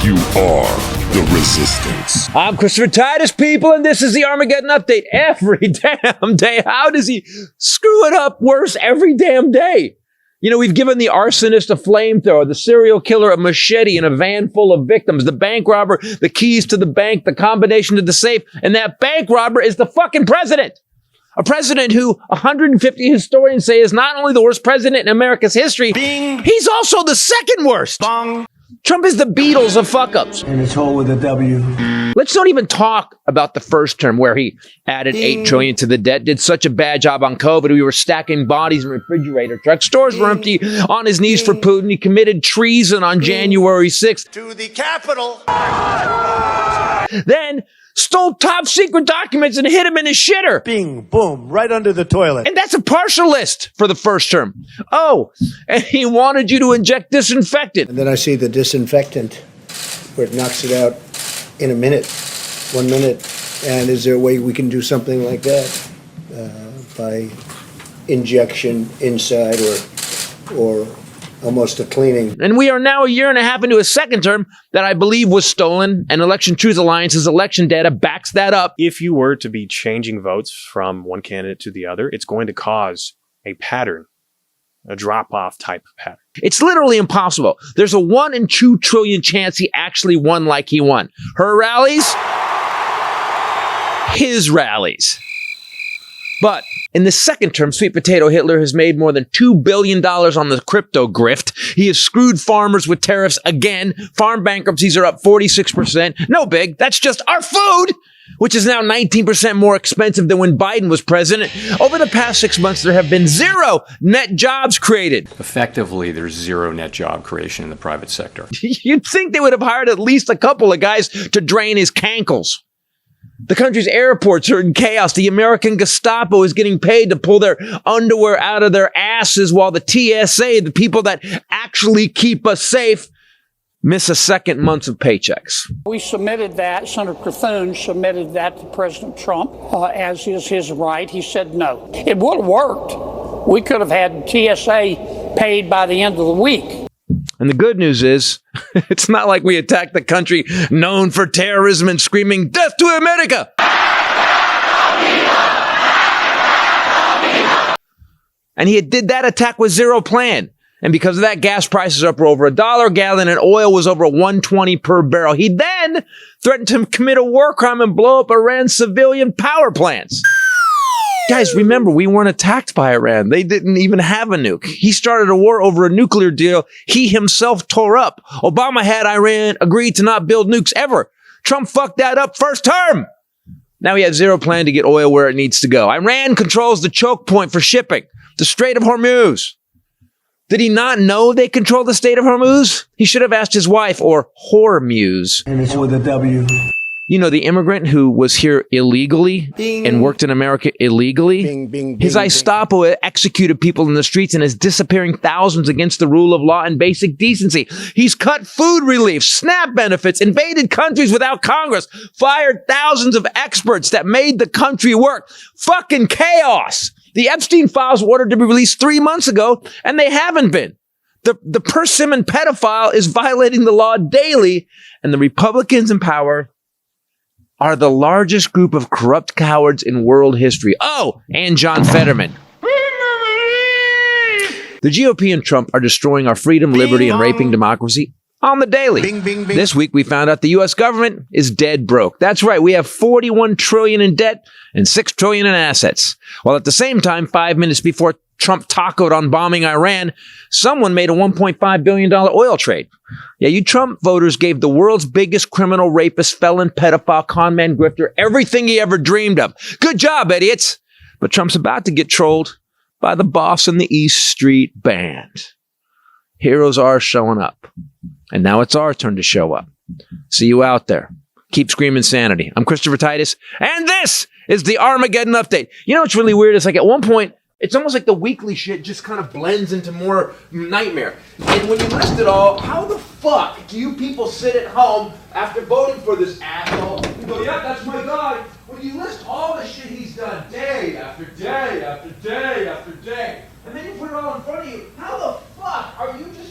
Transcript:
You are the resistance. I'm Christopher Titus, people, and this is the Armageddon update. Every damn day. How does he screw it up worse every damn day? You know, we've given the arsonist a flamethrower, the serial killer a machete, and a van full of victims, the bank robber, the keys to the bank, the combination to the safe, and that bank robber is the fucking president. A president who 150 historians say is not only the worst president in America's history, Bing. He's also the second worst. Bong. Trump is the Beatles of fuck-ups. And it's all with a W. Let's not even talk about the first term where he added $8 trillion to the debt, did such a bad job on COVID. We were stacking bodies in refrigerator trucks. Stores were empty, on his knees for Putin. He committed treason on January 6th. To the Capitol. Then stole top secret documents and hid him in his shitter. Bing, boom, right under the toilet. And that's a partial list for the first term. Oh, and he wanted you to inject disinfectant. And then I see the disinfectant where it knocks it out in a minute, 1 minute. And is there a way we can do something like that by injection inside or almost a cleaning? And we are now a year and a half into a second term that I believe was stolen, and Election Truth Alliance's election data backs that up. If you were to be changing votes from one candidate to the other, it's going to cause a pattern, a drop-off type of pattern. It's literally impossible. There's a 1 in 2 trillion chance he actually won like he won. Her rallies, his rallies. But in the second term, Sweet Potato Hitler has made more than $2 billion on the crypto grift. He has screwed farmers with tariffs again. Farm bankruptcies are up 46%. No big. That's just our food, which is now 19% more expensive than when Biden was president. Over the past 6 months, there have been 0 net jobs created. Effectively, there's 0 net job creation in the private sector. You'd think they would have hired at least a couple of guys to drain his cankles. The country's airports are in chaos. The American Gestapo is getting paid to pull their underwear out of their asses while the TSA, the people that actually keep us safe, miss a second month of paychecks. We submitted that. Senator Cthulhu submitted that to President Trump, as is his right. He said no. It would have worked. We could have had TSA paid by the end of the week. And the good news is, it's not like we attacked the country known for terrorism and screaming, "Death to America!" And he did that attack with 0 plan. And because of that, gas prices are up over $1 a gallon and oil was over $120 per barrel. He then threatened to commit a war crime and blow up Iran's civilian power plants. Guys, remember, we weren't attacked by Iran. They didn't even have a nuke. He started a war over a nuclear deal he himself tore up. Obama had Iran agree to not build nukes ever. Trump fucked that up first term. Now he has 0 plan to get oil where it needs to go. Iran controls the choke point for shipping, the Strait of Hormuz. Did he not know they control the Strait of Hormuz? He should have asked his wife, or Hormuz. And it's with a W. You know, the immigrant who was here illegally and worked in America illegally. His Gestapo executed people in the streets and is disappearing thousands against the rule of law and basic decency. He's cut food relief, SNAP benefits, invaded countries without Congress, fired thousands of experts that made the country work. Fucking chaos. The Epstein Files were ordered to be released 3 months ago, and they haven't been. The persimmon pedophile is violating the law daily, and the Republicans in power are the largest group of corrupt cowards in world history. Oh, and John Fetterman. The GOP and Trump are destroying our freedom, liberty, and raping democracy on the daily. Bing, bing, bing. This week, we found out the U.S. government is dead broke. That's right. We have $41 trillion in debt and $6 trillion in assets. While at the same time, 5 minutes before Trump tacoed on bombing Iran, someone made a $1.5 billion oil trade. Yeah, you Trump voters gave the world's biggest criminal, rapist, felon, pedophile, conman, grifter everything he ever dreamed of. Good job, idiots. But Trump's about to get trolled by the boss in the East Street Band. Heroes are showing up. And now it's our turn to show up. See you out there. Keep screaming sanity. I'm Christopher Titus, and this is the Armageddon Update. You know what's really weird? It's like at one point, it's almost like the weekly shit just kind of blends into more nightmare. And when you list it all, how the fuck do you people sit at home after voting for this asshole and go, yeah, that's my guy? When you list all the shit he's done day after day after day after day, and then you put it all in front of you, how the fuck are you just